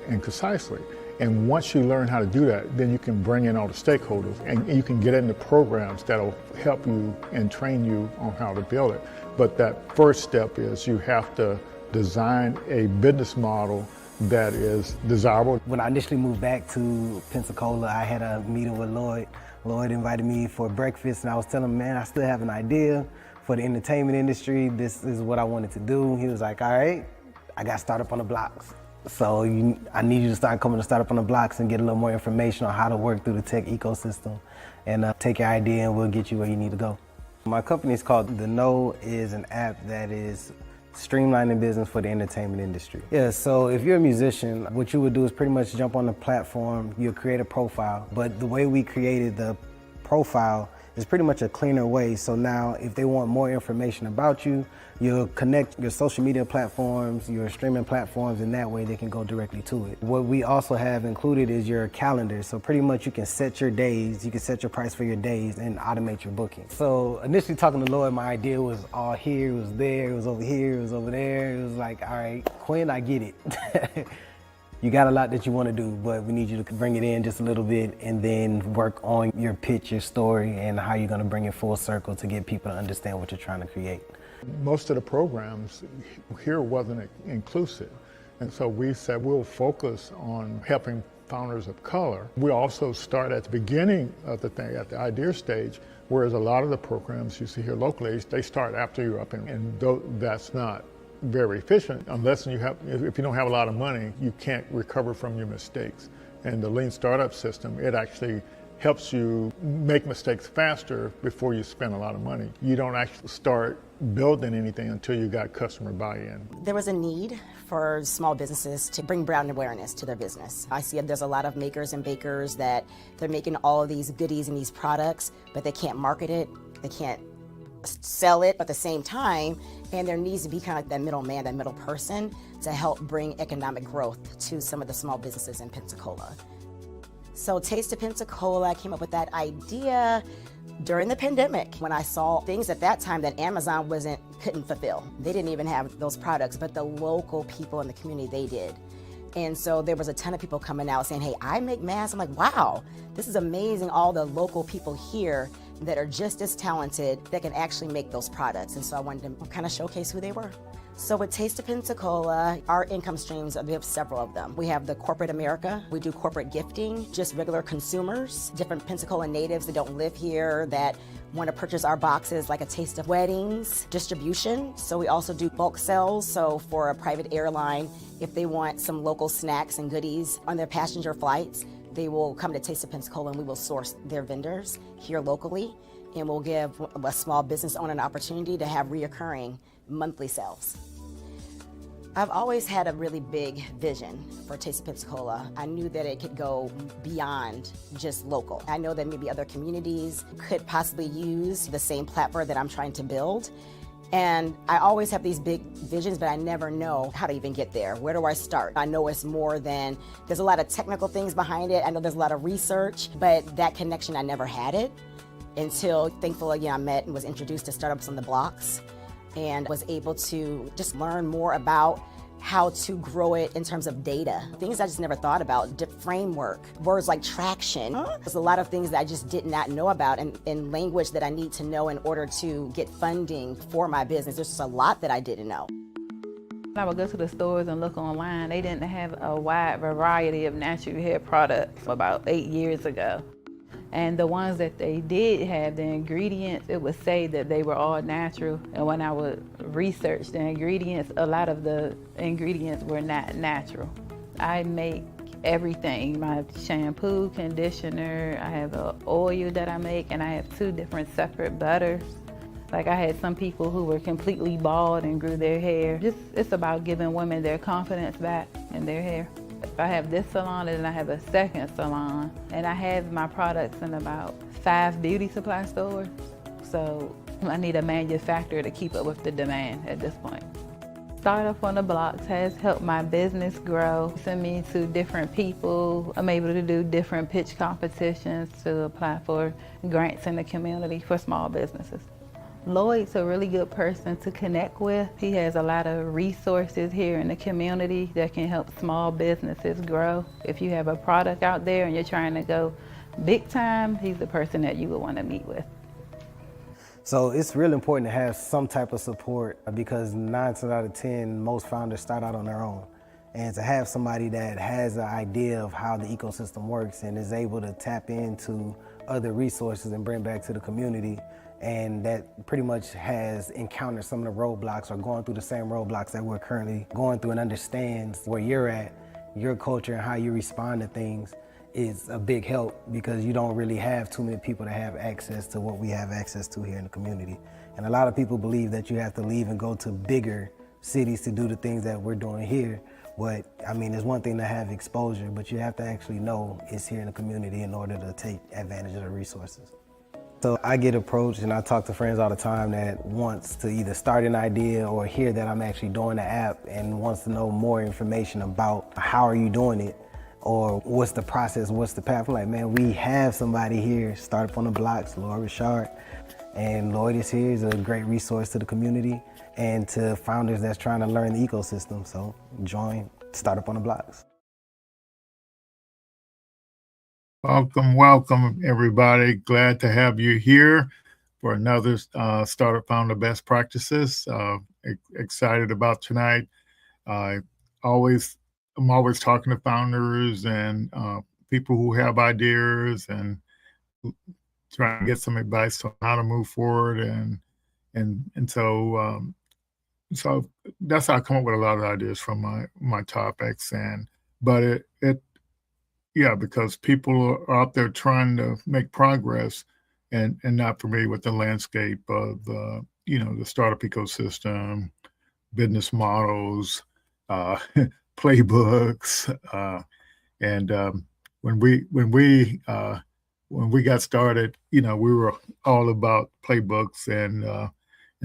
and concisely. And once you learn how to do that, then you can bring in all the stakeholders and you can get into programs that'll help you and train you on how to build it. But that first step is you have to design a business model that is desirable. When I initially moved back to Pensacola, I had a meeting with Lloyd. Lloyd invited me for breakfast and I was telling him, man, I still have an idea for the entertainment industry. This is what I wanted to do. He was like, all right, I got Startup on the Blocks. So I need you to start coming to Startup on the Blocks and get a little more information on how to work through the tech ecosystem and take your idea and we'll get you where you need to go. My company is called The Know, is an app that is streamlining business for the entertainment industry. Yeah, so if you're a musician, what you would do is pretty much jump on the platform, you'll create a profile, but the way we created the profile is pretty much a cleaner way. So now if they want more information about you, you'll connect your social media platforms, your streaming platforms, and that way they can go directly to it. What we also have included is your calendar. So pretty much you can set your days, you can set your price for your days and automate your booking. So initially talking to Lloyd, my idea was all here, it was there, it was over here, it was over there. It was like, all right, Quinn, I get it. You got a lot that you want to do, but we need you to bring it in just a little bit and then work on your pitch, your story, and how you're going to bring it full circle to get people to understand what you're trying to create. Most of the programs here wasn't inclusive, and so we said we'll focus on helping founders of color. We also start at the beginning of the thing, at the idea stage, whereas a lot of the programs you see here locally, they start after you're up, and that's not very efficient unless if you don't have a lot of money, you can't recover from your mistakes. And the lean startup system, it actually helps you make mistakes faster before you spend a lot of money. You don't actually start building anything until you got customer buy-in. There was a need for small businesses to bring brand awareness to their business. I see there's a lot of makers and bakers that they're making all of these goodies and these products, but they can't market it, they can't sell it at the same time, and there needs to be kind of like that middleman, that middle person to help bring economic growth to some of the small businesses in Pensacola. So Taste of Pensacola, I came up with that idea during the pandemic when I saw things at that time that Amazon couldn't fulfill. They didn't even have those products, but the local people in the community, they did. And so there was a ton of people coming out saying, hey, I make masks. I'm like, wow, this is amazing. All the local people here that are just as talented that can actually make those products. And so I wanted to kind of showcase who they were. So with Taste of Pensacola, our income streams, we have several of them. We have the corporate America, we do corporate gifting, just regular consumers, different Pensacola natives that don't live here that want to purchase our boxes, like a taste of weddings, distribution. So we also do bulk sales. So for a private airline, if they want some local snacks and goodies on their passenger flights, they will come to Taste of Pensacola and we will source their vendors here locally. And we'll give a small business owner an opportunity to have reoccurring monthly sales. I've always had a really big vision for Taste of Pensacola. I knew that it could go beyond just local. I know that maybe other communities could possibly use the same platform that I'm trying to build. And I always have these big visions, but I never know how to even get there. Where do I start? I know it's more than, there's a lot of technical things behind it. I know there's a lot of research, but that connection, I never had it until, thankfully, I met and was introduced to Startups on the Blocks and was able to just learn more about how to grow it in terms of data. Things I just never thought about, framework, words like traction. There's a lot of things that I just did not know about and language that I need to know in order to get funding for my business. There's just a lot that I didn't know. I would go to the stores and look online. They didn't have a wide variety of natural hair products about 8 years ago. And the ones that they did have, the ingredients, it would say that they were all natural. And when I would research the ingredients, a lot of the ingredients were not natural. I make everything, my shampoo, conditioner, I have an oil that I make, and I have 2 different separate butters. Like I had some people who were completely bald and grew their hair. It's about giving women their confidence back in their hair. I have this salon and then I have a second salon, and I have my products in about 5 beauty supply stores. So I need a manufacturer to keep up with the demand at this point. Startup on the Blocks has helped my business grow. Send me to different people. I'm able to do different pitch competitions to apply for grants in the community for small businesses. Lloyd's a really good person to connect with. He has a lot of resources here in the community that can help small businesses grow. If you have a product out there and you're trying to go big time, he's the person that you would want to meet with. So it's really important to have some type of support because 9 times out of 10, most founders start out on their own. And to have somebody that has an idea of how the ecosystem works and is able to tap into other resources and bring back to the community, and that pretty much has encountered some of the roadblocks or going through the same roadblocks that we're currently going through and understands where you're at, your culture and how you respond to things, is a big help because you don't really have too many people that have access to what we have access to here in the community. And a lot of people believe that you have to leave and go to bigger cities to do the things that we're doing here. But I mean, it's one thing to have exposure, but you have to actually know it's here in the community in order to take advantage of the resources. So I get approached and I talk to friends all the time that wants to either start an idea or hear that I'm actually doing the app and wants to know more information about how are you doing it or what's the process, what's the path. I'm like, man, we have somebody here, Start Up on the Blocks, Lloyd Richard. And Lloyd is here, he's a great resource to the community and to founders that's trying to learn the ecosystem. So join Start Up on the Blocks. Welcome, everybody. Glad to have you here for another Startup Founder Best Practices. Excited about tonight. I'm always talking to founders and people who have ideas and trying to get some advice on how to move forward. And so that's how I come up with a lot of ideas from my topics. But because people are out there trying to make progress and not familiar with the landscape of the startup ecosystem, business models, playbooks, and when we got started, we were all about playbooks, and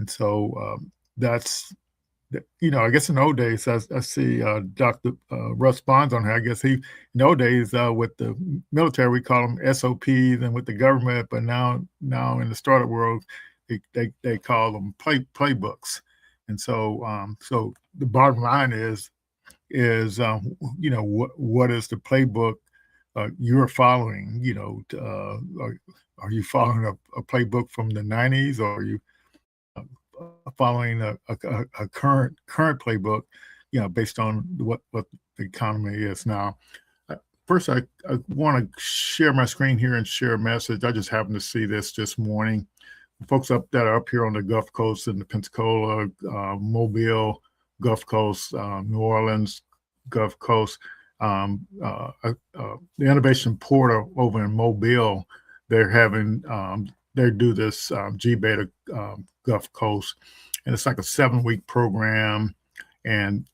so that's. I guess in old days, I see Dr. Russ Bonds on here. I guess in old days with the military, we call them SOPs, and with the government, but now in the startup world, they call them playbooks. And so so the bottom line is what is the playbook you're following? Are you following a playbook from the 90s, or are you following a current playbook, based on what the economy is now. First, I want to share my screen here and share a message. I just happened to see this morning. Folks that are up here on the Gulf Coast in the Pensacola, Mobile, Gulf Coast, New Orleans, Gulf Coast, the innovation portal over in Mobile, they're having they do this G-Beta Gulf Coast, and it's like a 7-week program. And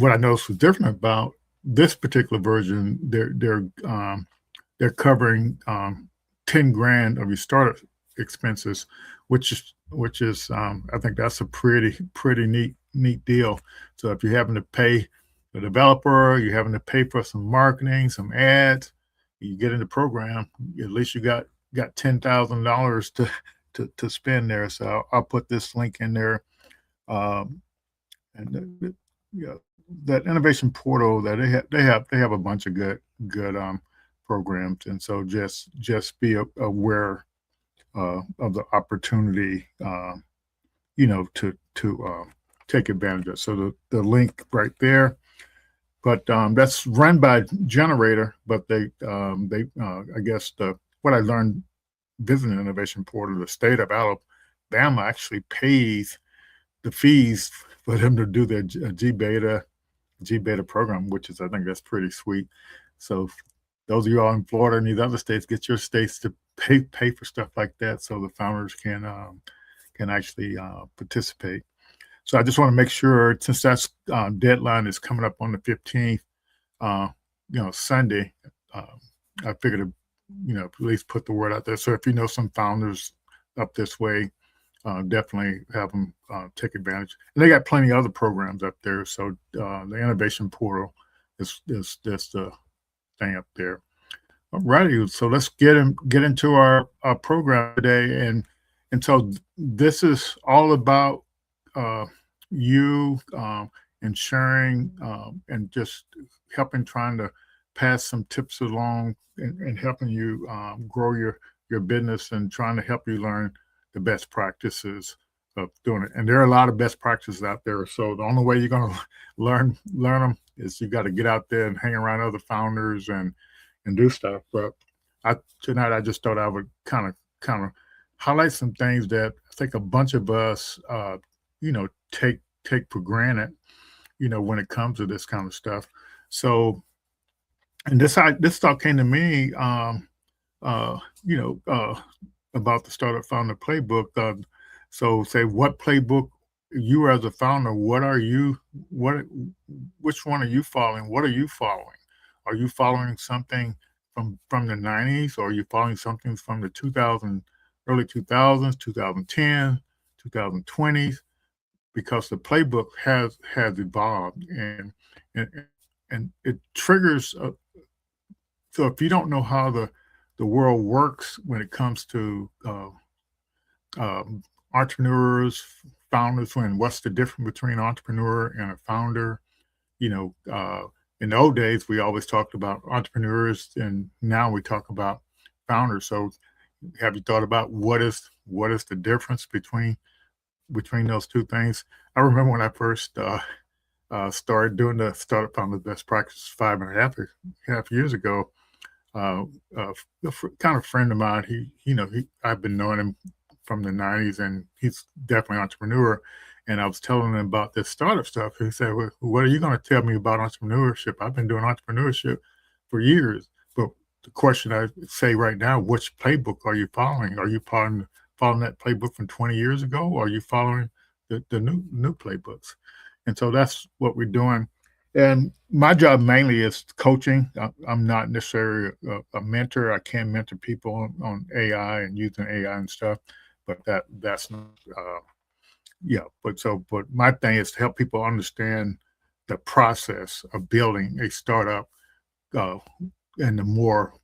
what I noticed was different about this particular version, they're covering $10,000 of your startup expenses, which is I think that's a pretty neat deal. So if you're having to pay the developer, you're having to pay for some marketing, some ads, you get in the program, at least you got $10,000 to spend there. So I'll put this link in there, and that innovation portal that they have a bunch of good programs, and so just be aware of the opportunity, to take advantage of it. So the link right there. But that's run by Generator. But they I guess what I learned visiting Innovation Portal, the state of Alabama actually pays the fees for them to do their G-Beta program, which is, I think that's pretty sweet. So those of you all in Florida and these other states, get your states to pay for stuff like that so the founders can actually participate. So I just want to make sure, since that's deadline is coming up on the 15th, Sunday, I figured to, at least put the word out there. So if you know some founders up this way, definitely have them take advantage. And they got plenty of other programs up there. So the innovation portal is the thing up there. Alrighty, so let's get into our program today, and so this is all about uh, you and sharing and just helping, trying to pass some tips along and helping you grow your business and trying to help you learn the best practices of doing it. And there are a lot of best practices out there. So the only way you're going to learn them is you got to get out there and hang around other founders and do stuff. But tonight I just thought I would kind of highlight some things that I think a bunch of us, take for granted, when it comes to this kind of stuff. So, and this thought came to me, uh, you know, uh, about the Startup Founder Playbook. So, say what playbook you as a founder, what which one are you following? What are you following? Are you following something from the 90s, or are you following something from the 2000, early 2000s, 2010, 2020s? Because the playbook has evolved, and and it triggers. So if you don't know how the world works when it comes to um, entrepreneurs, founders, when what's the difference between entrepreneur and a founder? You know, in the old days, we always talked about entrepreneurs, and now we talk about founders. So, have you thought about what is the difference between those two things? I remember when I first started doing the Startup Founder Best Practices 5.5 years ago. Uh, kind of friend of mine, I've been knowing him from the 90s, and he's definitely an entrepreneur. And I was telling him about this startup stuff. He said, well, what are you going to tell me about entrepreneurship? I've been doing entrepreneurship for years. But the question I say right now, which playbook are you following? Are you following that playbook from 20 years ago? Or are you following the new playbooks? And so that's what we're doing. And my job mainly is coaching. I'm not necessarily a mentor. I can mentor people on AI and using AI and stuff, but that's not, yeah. But my thing is to help people understand the process of building a startup, uh, and the more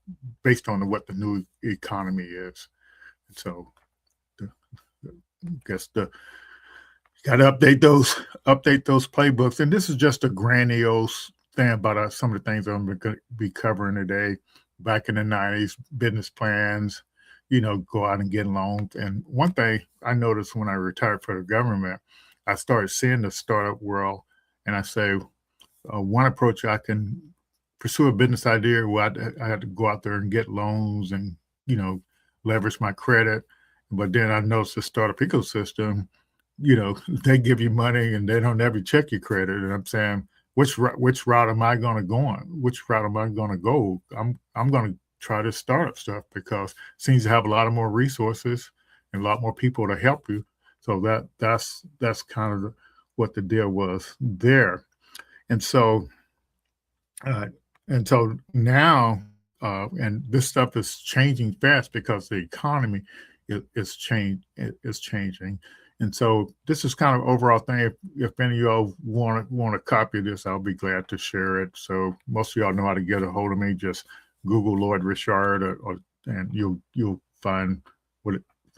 based on what the new economy is. And so, the, I guess the got to update those playbooks. And this is just a grandiose thing about some of the things I'm going to be covering today. Back in the 90s, business plans, go out and get loans. And one thing I noticed when I retired for the government, I started seeing the startup world, and I say, one approach I can pursue a business idea where I had to go out there and get loans and, leverage my credit. But then I noticed the startup ecosystem, they give you money and they don't ever check your credit. And I'm saying, which route am I going to go on? Which route am I going to go? I'm going to try this startup stuff because it seems to have a lot of more resources and a lot more people to help you. So that's kind of what the deal was there. And so uh, now, and this stuff is changing fast because the economy is changing. And so this is kind of overall thing. If any of y'all want to copy this, I'll be glad to share it. So most of y'all know how to get a hold of me. Just Google Lloyd Richard, and you'll find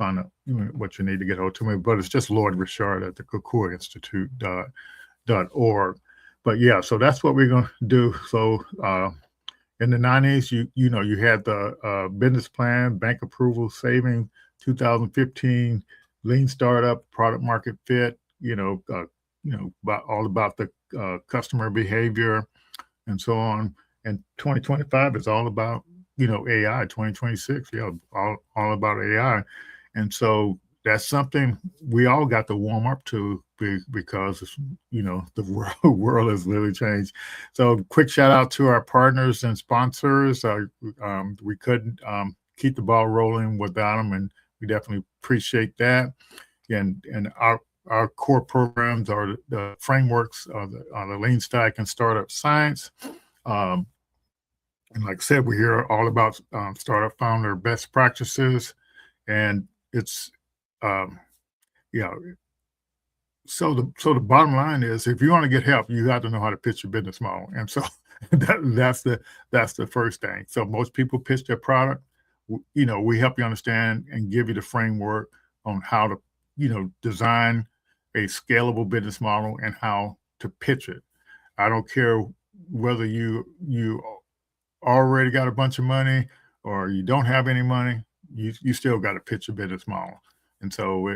out what you need to get hold to me. But it's just Lloyd Richard at the Kukui Institute .org. But yeah, so that's what we're going to do. So in the 90s, you had the business plan, bank approval, saving, 2015, lean startup, product market fit, about the customer behavior and so on. And 2025 is all about, AI. 2026, yeah, all about AI. And so that's something we all got to warm up to because, the world has really changed. So quick shout out to our partners and sponsors. We couldn't keep the ball rolling without them, and we definitely appreciate that. And our core programs are the frameworks of the Lean Stack and Startup Science. And like I said, we're here all about startup founder best practices, and it's yeah. So the bottom line is, if you want to get help, you have to know how to pitch your business model. And so That's the first thing. So most people pitch their product. We help you understand and give you the framework on how to, design a scalable business model and how to pitch it. I don't care whether you already got a bunch of money or you don't have any money. You still got to pitch a business model. And so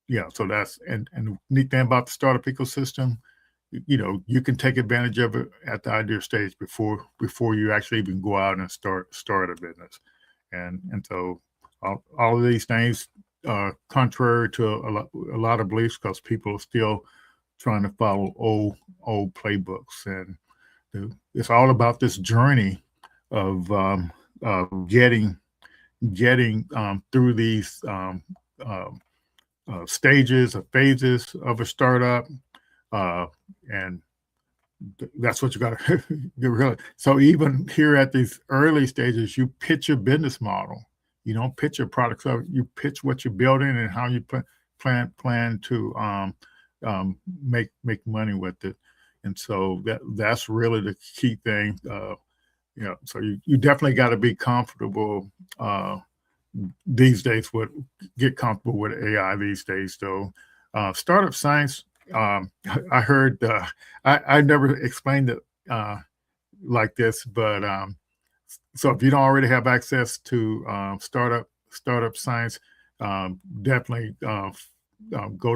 yeah. So and the neat thing about the startup ecosystem, you can take advantage of it at the idea stage before you actually even go out and start a business. And so all of these things are contrary to a lot of beliefs, because people are still trying to follow old playbooks. And it's all about this journey of getting through these stages or phases of a startup, and that's what you got to really. So even here at these early stages, you pitch your business model. You don't pitch your product. So you pitch what you're building and how you plan to make money with it. And so that's really the key thing. So you definitely got to be comfortable these days get comfortable with AI these days. Though startup science, I heard I never explained it like this, but so if you don't already have access to startup science, definitely go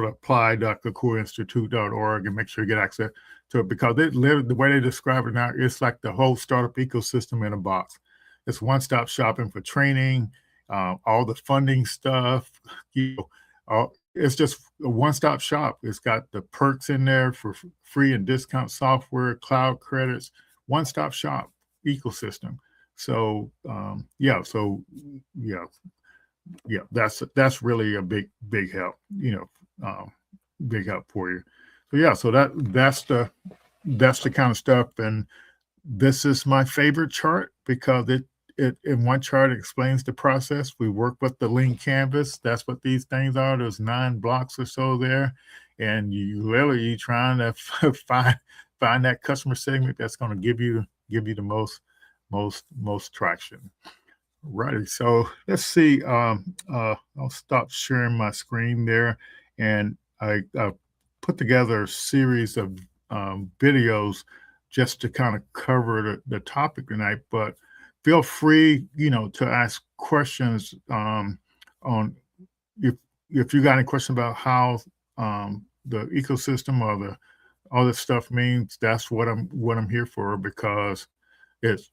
to apply.kakuainstitute.org and make sure you get access to it, because the way they describe it now, it's like the whole startup ecosystem in a box. It's one-stop shopping for training, all the funding stuff. It's just a one-stop shop. It's got the perks in there for free and discount software, cloud credits, one-stop shop ecosystem. So yeah, that's really a big help, big help for you. So yeah, so that's the kind of stuff. And this is my favorite chart, because it in one chart it explains the process. We work with the lean canvas. That's what these things are. There's 9 blocks or so there, and you trying to find that customer segment that's going to give you the most traction. Righty. So let's see. I'll stop sharing my screen there, and I put together a series of videos just to kind of cover the topic tonight. But feel free, to ask questions on if you got any questions about how the ecosystem or all this stuff means. That's what I'm here for, because it's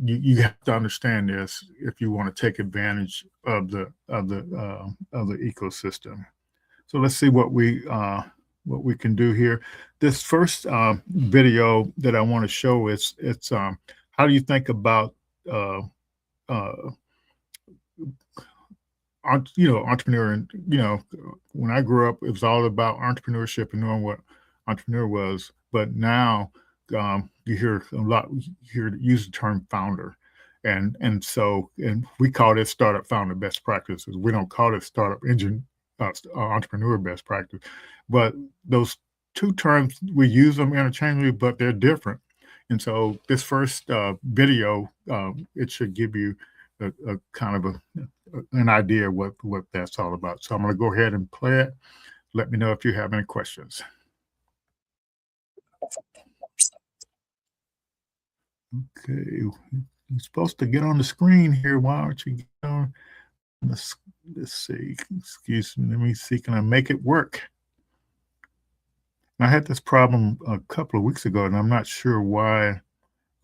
you have to understand this if you want to take advantage of the ecosystem. So let's see what we can do here. This first video that I want to show it's how do you think about entrepreneur. And when I grew up, it was all about entrepreneurship and knowing what entrepreneur was. But now you hear a lot. Use the term founder, and we call this startup founder best practices. We don't call it startup entrepreneur best practice. But those two terms, we use them interchangeably, but they're different. And so this first video, it should give you a kind of an idea what that's all about. So I'm going to go ahead and play it. Let me know if you have any questions. Okay, you're supposed to get on the screen here. Why aren't you getting on? Let's see. Excuse me. Let me see. Can I make it work? I had this problem a couple of weeks ago, and I'm not sure why.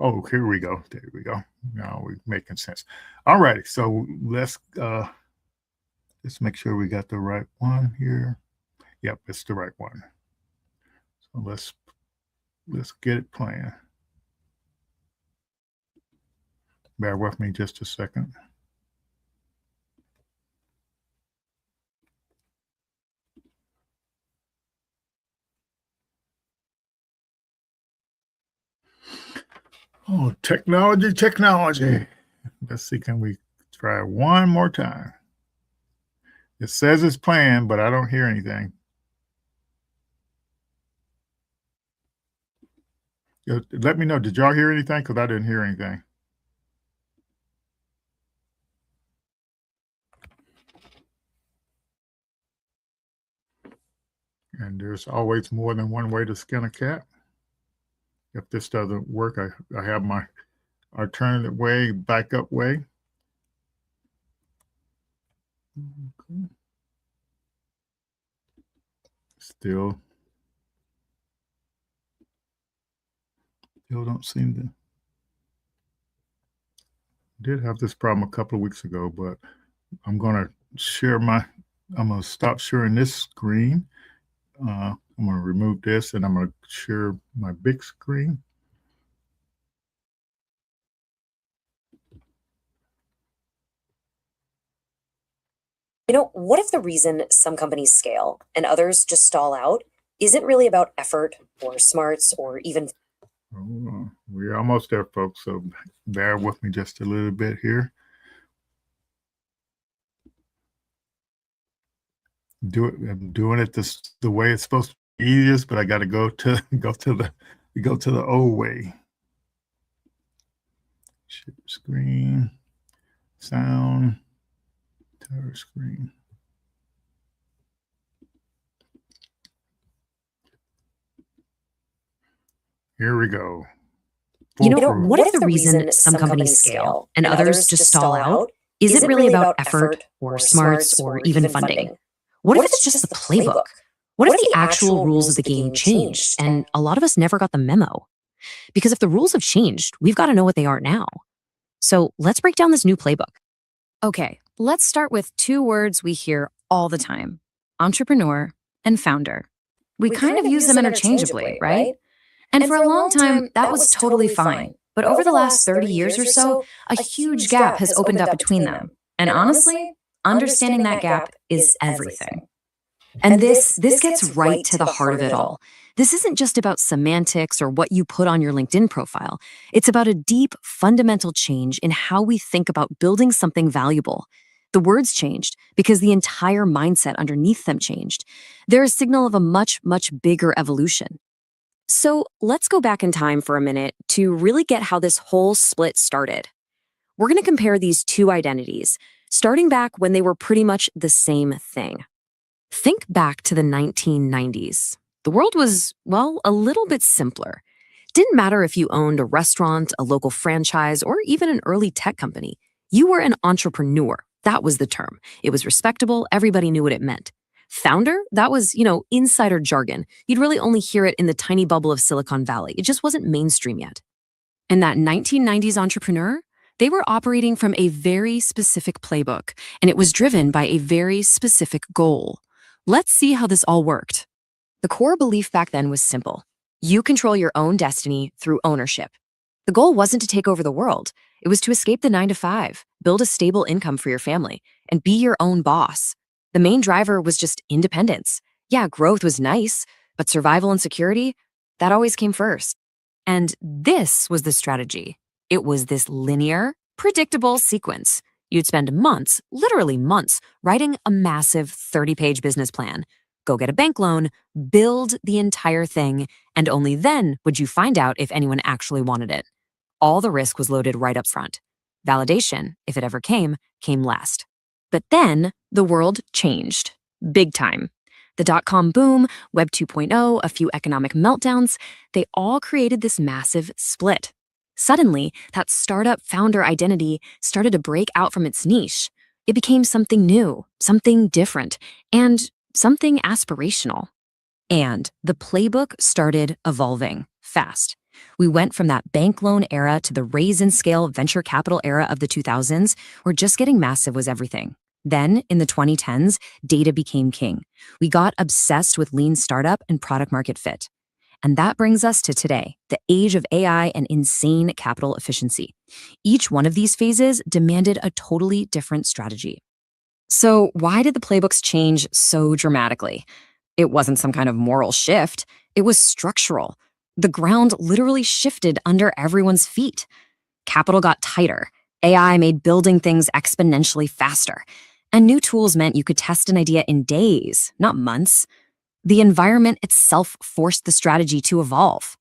Oh, here we go. There we go. Now we're making sense. All righty. So let's make sure we got the right one here. Yep, it's the right one. So let's get it playing. Bear with me just a second. Oh, technology. Let's see, can we try one more time? It says it's playing, but I don't hear anything. Let me know. Did y'all hear anything? Because I didn't hear anything. And there's always more than one way to skin a cat. If this doesn't work, I have my alternative way, backup way. Okay. Still don't seem to. Did have this problem a couple of weeks ago, but I'm going to stop sharing this screen. I'm going to remove this and I'm going to share my big screen. What if the reason some companies scale and others just stall out isn't really about effort or smarts or even... We're almost there, folks, so bear with me just a little bit here. I'm doing it the way it's supposed to be easiest, but I got to go to the old way. Share screen, sound, entire screen. Here we go. What if the reason some companies scale and others just stall out isn't really about effort or smarts or even funding? What if it's just the playbook? What if the actual rules of the game changed and a lot of us never got the memo? Because if the rules have changed, we've got to know what they are now. So let's break down this new playbook. Okay, let's start with two words we hear all the time: entrepreneur and founder. We kind of use them interchangeably, right? And for a long time, that was totally fine. But over the last 30 years or so, a huge gap has opened up between them. And honestly, understanding that gap is everything. And this gets right to the heart of it all. This isn't just about semantics or what you put on your LinkedIn profile. It's about a deep, fundamental change in how we think about building something valuable. The words changed because the entire mindset underneath them changed. They're a signal of a much, much bigger evolution. So let's go back in time for a minute to really get how this whole split started. We're going to compare these two identities, starting back when they were pretty much the same thing. Think back to the 1990s. The world was, well, a little bit simpler. Didn't matter if you owned a restaurant, a local franchise, or even an early tech company. You were an entrepreneur. That was the term. It was respectable. Everybody knew what it meant. Founder, that was, insider jargon. You'd really only hear it in the tiny bubble of Silicon Valley. It just wasn't mainstream yet. And that 1990s entrepreneur, they were operating from a very specific playbook, and it was driven by a very specific goal. Let's see how this all worked. The core belief back then was simple. You control your own destiny through ownership. The goal wasn't to take over the world. It was to escape the 9-to-5, build a stable income for your family, and be your own boss. The main driver was just independence. Yeah, growth was nice, but survival and security, that always came first. And this was the strategy. It was this linear, predictable sequence. You'd spend months, literally months, writing a massive 30-page business plan. Go get a bank loan, build the entire thing, and only then would you find out if anyone actually wanted it. All the risk was loaded right up front. Validation, if it ever came last. But then the world changed. Big time. The dot-com boom, Web 2.0, a few economic meltdowns, they all created this massive split. Suddenly, that startup founder identity started to break out from its niche. It became something new, something different, and something aspirational. And the playbook started evolving fast. We went from that bank loan era to the raise-and-scale venture capital era of the 2000s, where just getting massive was everything. Then, in the 2010s, data became king. We got obsessed with lean startup and product market fit. And that brings us to today, the age of AI and insane capital efficiency. Each one of these phases demanded a totally different strategy. So why did the playbooks change so dramatically? It wasn't some kind of moral shift. It was structural. The ground literally shifted under everyone's feet. Capital got tighter. AI made building things exponentially faster. And new tools meant you could test an idea in days, not months. The environment itself forced the strategy to evolve.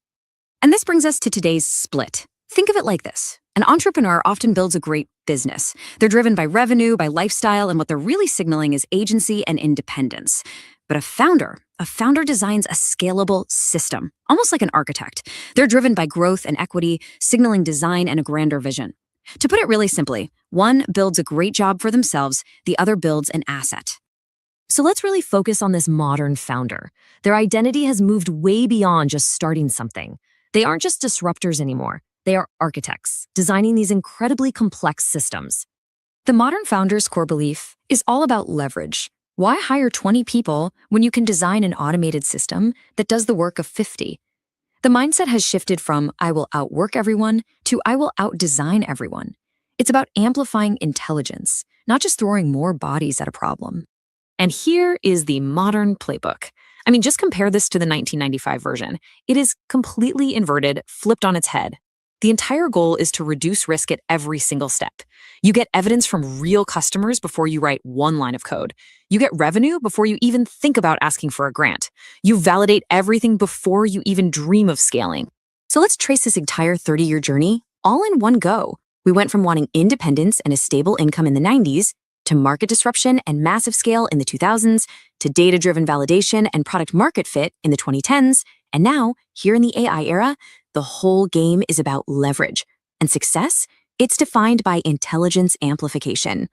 And this brings us to today's split. Think of it like this. An entrepreneur often builds a great business. They're driven by revenue, by lifestyle, and what they're really signaling is agency and independence. But a founder designs a scalable system, almost like an architect. They're driven by growth and equity, signaling design and a grander vision. To put it really simply, one builds a great job for themselves, the other builds an asset. So let's really focus on this modern founder. Their identity has moved way beyond just starting something. They aren't just disruptors anymore. They are architects, designing these incredibly complex systems. The modern founder's core belief is all about leverage. Why hire 20 people when you can design an automated system that does the work of 50? The mindset has shifted from I will outwork everyone to I will outdesign everyone. It's about amplifying intelligence, not just throwing more bodies at a problem. And here is the modern playbook. I mean, just compare this to the 1995 version. It is completely inverted, flipped on its head. The entire goal is to reduce risk at every single step. You get evidence from real customers before you write one line of code. You get revenue before you even think about asking for a grant. You validate everything before you even dream of scaling. So let's trace this entire 30-year journey all in one go. We went from wanting independence and a stable income in the 90s to market disruption and massive scale in the 2000s, to data-driven validation and product market fit in the 2010s, and now, here in the AI era, the whole game is about leverage. And success? It's defined by intelligence amplification.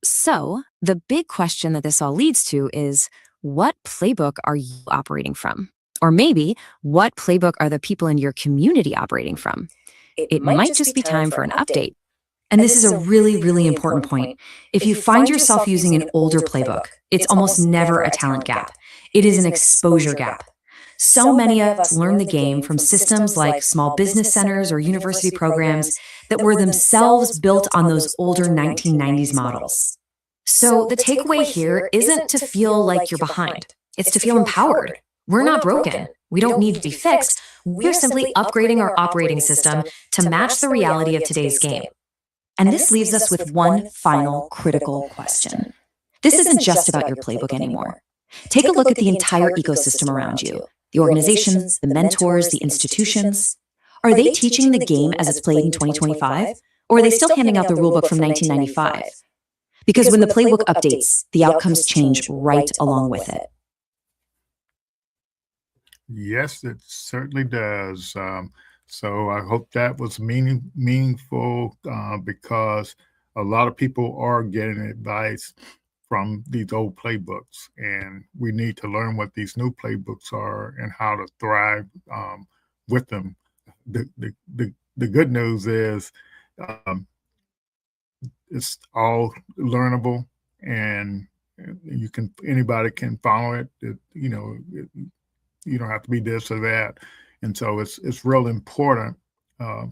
So, the big question that this all leads to is, what playbook are you operating from? Or maybe, what playbook are the people in your community operating from? It might just be time for an update. And this is a really, really important point. If you find yourself using an older playbook, it's almost never a talent gap. It is an exposure gap. So many of us learn the game from systems like small business centers or university programs that were themselves built on those older 1990s models. So the takeaway here isn't to feel like you're behind. It's to feel empowered. We're not broken. We don't need to be fixed. We're simply upgrading our operating system to match the reality of today's game. And this leaves us with one final critical question. This isn't just about your playbook anymore. Take a look at the entire ecosystem around you. The organizations, the mentors, the institutions. Are they teaching the game as it's played in 2025? Or are they still handing out the rulebook from 1995? Because when the playbook updates, the outcomes change right along with it. Yes, it certainly does. So I hope that was meaningful because a lot of people are getting advice from these old playbooks, and we need to learn what these new playbooks are and how to thrive with them. The good news is it's all learnable, and anybody can follow it. You don't have to be this or that. And so it's real important.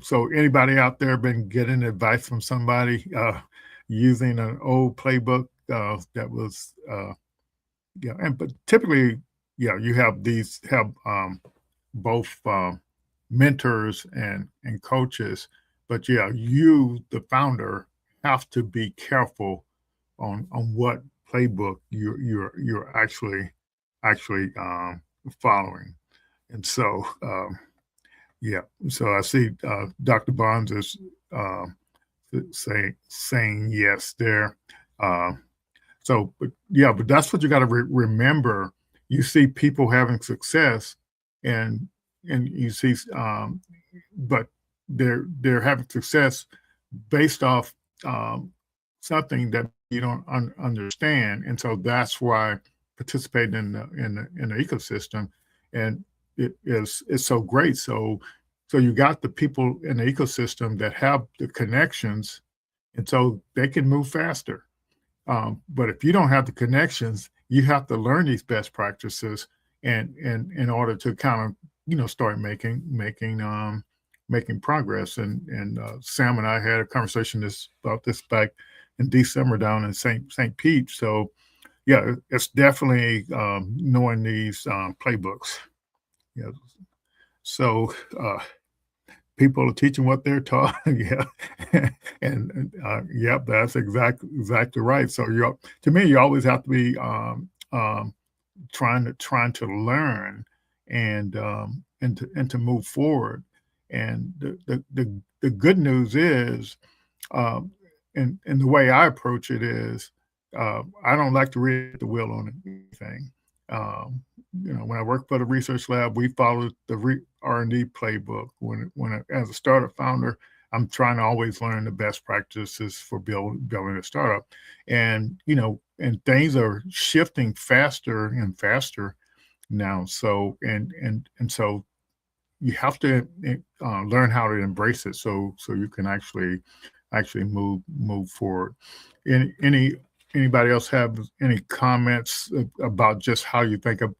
So anybody out there been getting advice from somebody using an old playbook that was, but typically, you have both mentors and coaches, but you, the founder, have to be careful on what playbook you're actually following. And so, so I see Dr. Barnes is saying yes there. But that's what you got to remember. You see people having success, and you see, but they're having success based off something that you don't understand, and so that's why participating in the ecosystem and it's so great. So you got the people in the ecosystem that have the connections, and so they can move faster. But if you don't have the connections, you have to learn these best practices, and in order to kind of start making progress. And Sam and I had a conversation about this back in December down in St. Pete. So it's definitely knowing these playbooks. So people are teaching what they're taught. And that's exactly right. So to me, you always have to be trying to learn and and to move forward. And the good news is, and the way I approach it is, I don't like to reinvent the wheel on anything. Um, when I worked for the research lab, we followed the R&D playbook. As a startup founder, I'm trying to always learn the best practices for building a startup, and and things are shifting faster and faster now. So so you have to learn how to embrace it, so you can actually move forward. Anybody else have any comments about just how you think of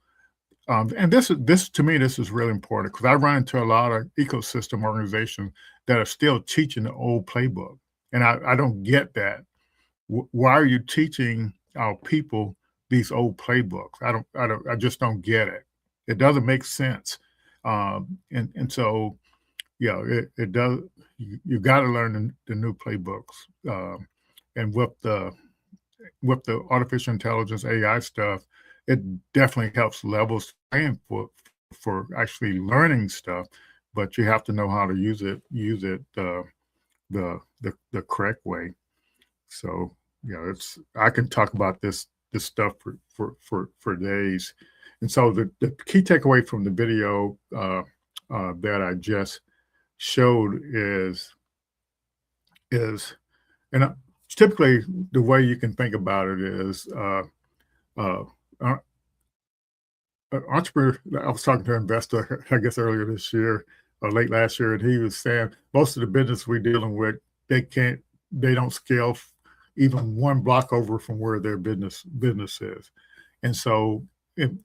and this to me, this is really important because I run into a lot of ecosystem organizations that are still teaching the old playbook, and I don't get that. Why are you teaching our people these old playbooks? I just don't get it. It doesn't make sense. And so yeah, it does. You got to learn the new playbooks, and with the artificial intelligence AI stuff, it definitely helps levels playing for actually learning stuff, but you have to know how to use it the correct way. So it's I can talk about this stuff for days. And so the key takeaway from the video that I just showed is and typically the way you can think about it is uh, uh, an entrepreneur. I was talking to an investor, I guess earlier this year or late last year, and he was saying most of the business we're dealing with, they don't scale even one block over from where their business is. And so, and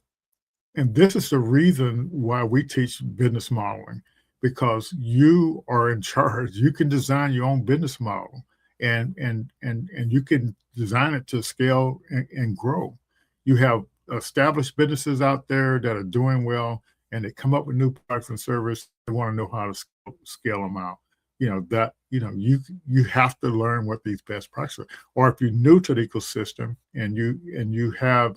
this is the reason why we teach business modeling, because you are in charge. You can design your own business model, and you can design it to scale and grow. You have established businesses out there that are doing well, and they come up with new products and services. They want to know how to scale them out. You have to learn what these best practices are. Or if you're new to the ecosystem and you have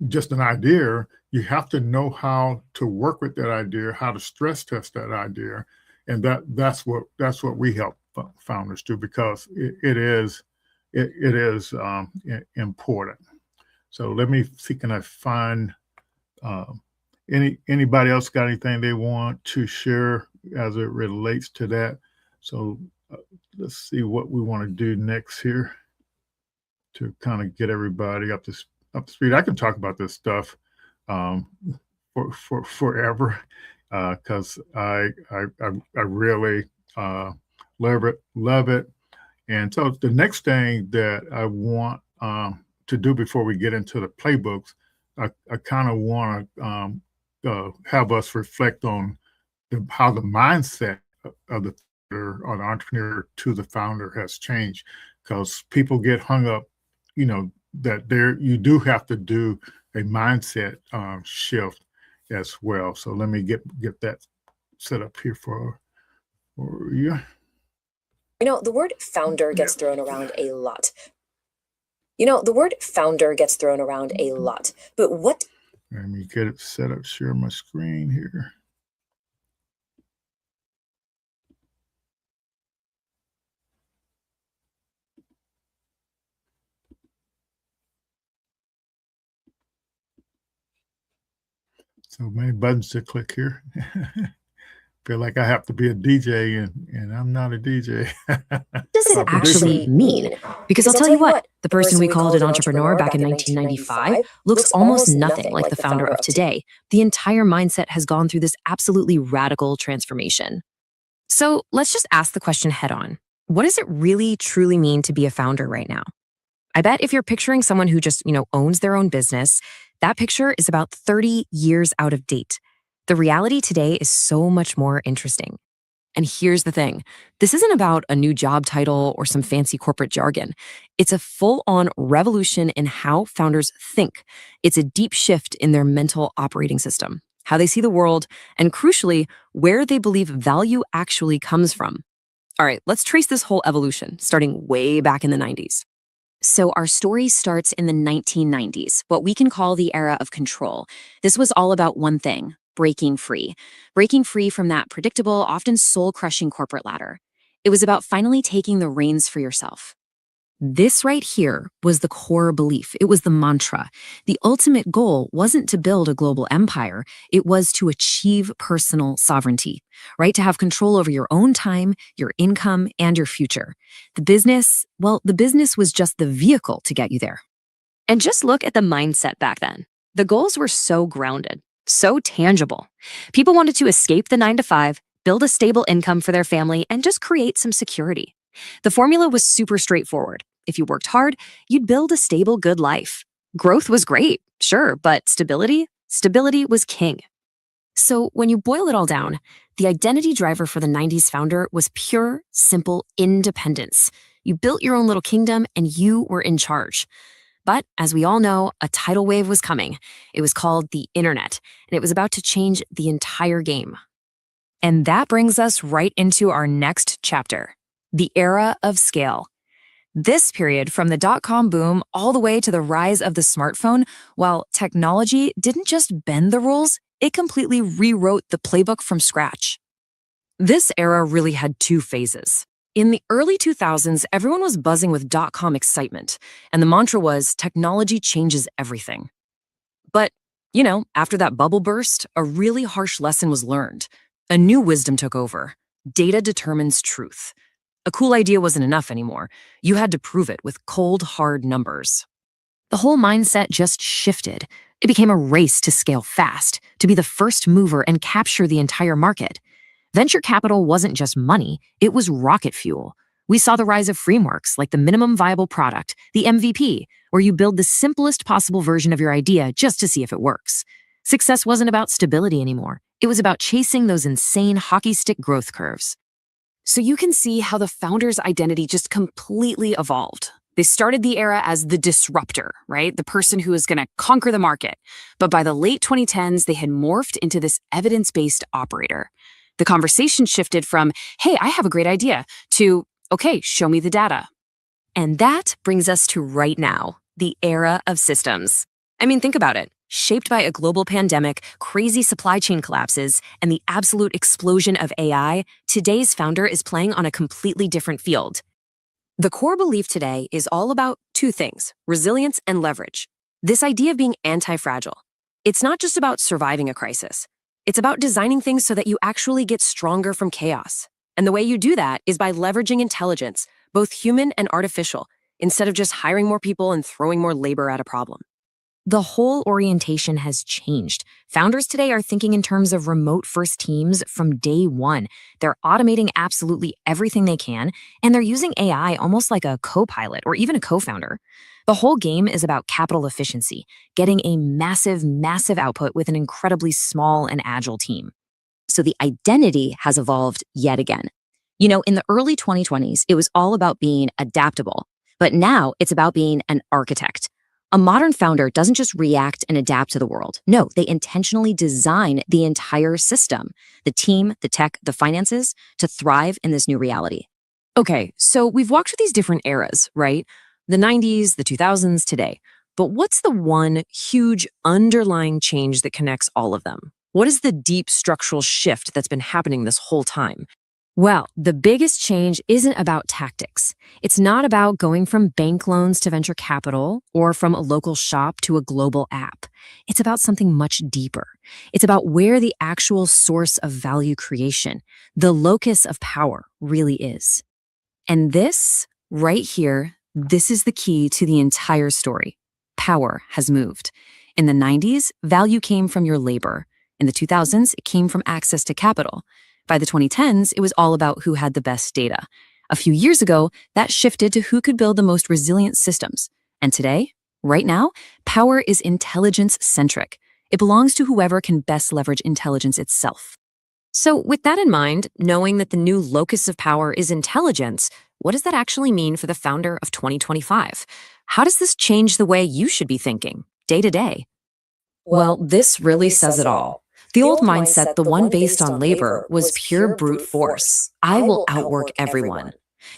just an idea, you have to know how to work with that idea, how to stress test that idea, and that's what we help founders do, because it is important. So let me see, can I find anybody else got anything they want to share as it relates to that? So let's see what we want to do next here to kind of get everybody up to speed. I can talk about this stuff for forever because I really love it. And so the next thing that I want to do before we get into the playbooks, I kind of want to have us reflect on how the mindset of the founder or the entrepreneur to the founder has changed, because people get hung up, that you do have to do a mindset shift as well. So let me get that set up here for you. The word founder gets thrown around a lot. The word founder gets thrown around a lot. But what? Let me get it set up, share my screen here. So many buttons to click here. Feel like I have to be a DJ, and I'm not a DJ. Does it actually mean? Because I'll tell you what, the person we called an entrepreneur back in 1995 looks almost nothing like the founder of today. The entire mindset has gone through this absolutely radical transformation. So let's just ask the question head on. What does it really, truly mean to be a founder right now? I bet if you're picturing someone who just, owns their own business, that picture is about 30 years out of date. The reality today is so much more interesting. And here's the thing. This isn't about a new job title or some fancy corporate jargon. It's a full-on revolution in how founders think. It's a deep shift in their mental operating system, how they see the world, and crucially, where they believe value actually comes from. All right, let's trace this whole evolution, starting way back in the 90s. So our story starts in the 1990s, what we can call the era of control. This was all about one thing: breaking free. Breaking free from that predictable, often soul-crushing corporate ladder. It was about finally taking the reins for yourself. This right here was the core belief. It was the mantra. The ultimate goal wasn't to build a global empire. It was to achieve personal sovereignty, right? To have control over your own time, your income, and your future. The business was just the vehicle to get you there. And just look at the mindset back then. The goals were so grounded, so tangible. People wanted to escape the 9 to 5, build a stable income for their family, and just create some security. The formula was super straightforward. If you worked hard, you'd build a stable, good life. Growth was great, sure, but stability was king. So when you boil it all down, the identity driver for the 90s founder was pure, simple independence. You built your own little kingdom and you were in charge. But as we all know, a tidal wave was coming. It was called the internet, and it was about to change the entire game. And that brings us right into our next chapter, the era of scale. This period, from the dot-com boom all the way to the rise of the smartphone, while technology didn't just bend the rules, it completely rewrote the playbook from scratch. This era really had two phases. In the early 2000s, everyone was buzzing with dot-com excitement, and the mantra was, technology changes everything. But, after that bubble burst, a really harsh lesson was learned. A new wisdom took over. Data determines truth. A cool idea wasn't enough anymore. You had to prove it with cold, hard numbers. The whole mindset just shifted. It became a race to scale fast, to be the first mover and capture the entire market. Venture capital wasn't just money, it was rocket fuel. We saw the rise of frameworks like the minimum viable product, the MVP, where you build the simplest possible version of your idea just to see if it works. Success wasn't about stability anymore. It was about chasing those insane hockey stick growth curves. So you can see how the founder's identity just completely evolved. They started the era as the disruptor, right? The person who is going to conquer the market. But by the late 2010s, they had morphed into this evidence-based operator. The conversation shifted from, hey, I have a great idea, to, okay, show me the data. And that brings us to right now, the era of systems. I mean, think about it. Shaped by a global pandemic, crazy supply chain collapses, and the absolute explosion of AI, today's founder is playing on a completely different field. The core belief today is all about two things: resilience and leverage. This idea of being anti-fragile. It's not just about surviving a crisis. It's about designing things so that you actually get stronger from chaos. And the way you do that is by leveraging intelligence, both human and artificial, instead of just hiring more people and throwing more labor at a problem. The whole orientation has changed. Founders today are thinking in terms of remote-first teams from day one. They're automating absolutely everything they can, and they're using AI almost like a co-pilot or even a co-founder. The whole game is about capital efficiency, getting a massive, massive output with an incredibly small and agile team. So the identity has evolved yet again. In the early 2020s, it was all about being adaptable, but now it's about being an architect. A modern founder doesn't just react and adapt to the world. No, they intentionally design the entire system, the team, the tech, the finances, to thrive in this new reality. Okay, so we've walked through these different eras, right? The 90s, the 2000s, today. But what's the one huge underlying change that connects all of them? What is the deep structural shift that's been happening this whole time? Well, the biggest change isn't about tactics. It's not about going from bank loans to venture capital or from a local shop to a global app. It's about something much deeper. It's about where the actual source of value creation, the locus of power, really is. And this, right here, this is the key to the entire story. Power has moved. In the 90s, value came from your labor. In the 2000s, it came from access to capital. By the 2010s, it was all about who had the best data. A few years ago, that shifted to who could build the most resilient systems. And today, right now, power is intelligence-centric. It belongs to whoever can best leverage intelligence itself. So with that in mind, knowing that the new locus of power is intelligence, what does that actually mean for the founder of 2025? How does this change the way you should be thinking, day to day? Well, this really says it all. The old mindset, the one based on labor, was pure brute force. I will outwork everyone.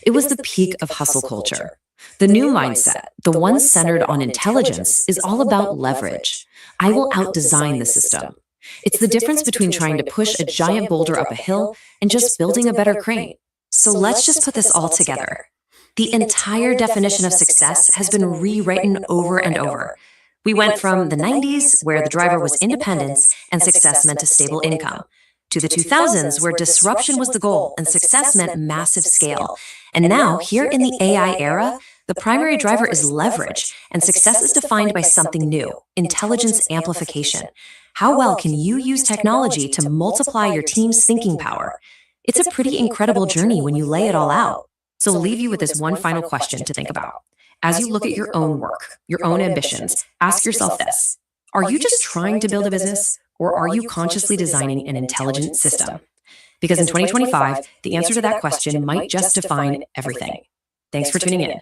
It was the peak of hustle culture. The new mindset, the one centered on intelligence, is all about leverage. I will outdesign the system. It's the difference between trying to push a giant boulder up a hill and just building a better crane. So let's just put this all together. The entire definition of success has been rewritten over and over. We went from the 90s, where the driver was independence and success meant a stable income, to the 2000s, where disruption was the goal and success meant massive scale. And now, here in the AI era, the primary driver is leverage, and success is defined by something new: intelligence amplification. How well can you use technology to multiply your team's thinking power? It's a pretty incredible journey when you lay it all out. So I'll leave you with this one final question to think about. As you look at your own work, your own ambitions, ask yourself this: are you just trying to build a business, or are you consciously designing an intelligent system? Because in 2025, the answer to that question might just define everything. Thanks for tuning in.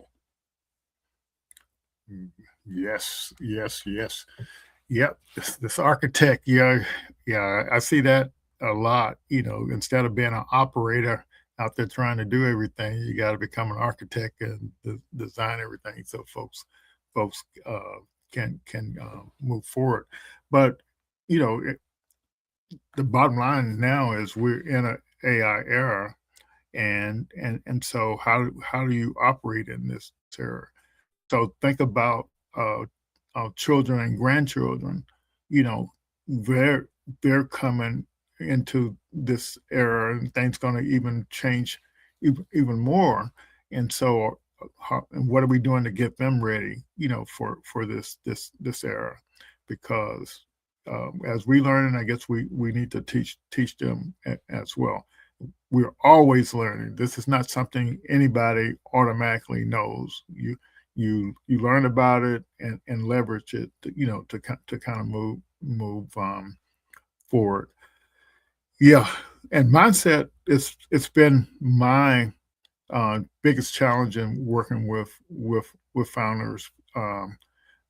Yes, yes, yes. Yep, this architect, yeah, I see that a lot. Instead of being an operator out there trying to do everything, you got to become an architect and design everything so folks can move forward. But the bottom line now is we're in an AI era, and so how do you operate in this era? So think about children and grandchildren. They're coming into this era, and things going to even change even more. And so, and what are we doing to get them ready? For this era, because as we learn, and I guess we need to teach them as well. We're always learning. This is not something anybody automatically knows. You learn about it and leverage it, to kind of move forward. Yeah, and mindset it's been my biggest challenge in working with founders,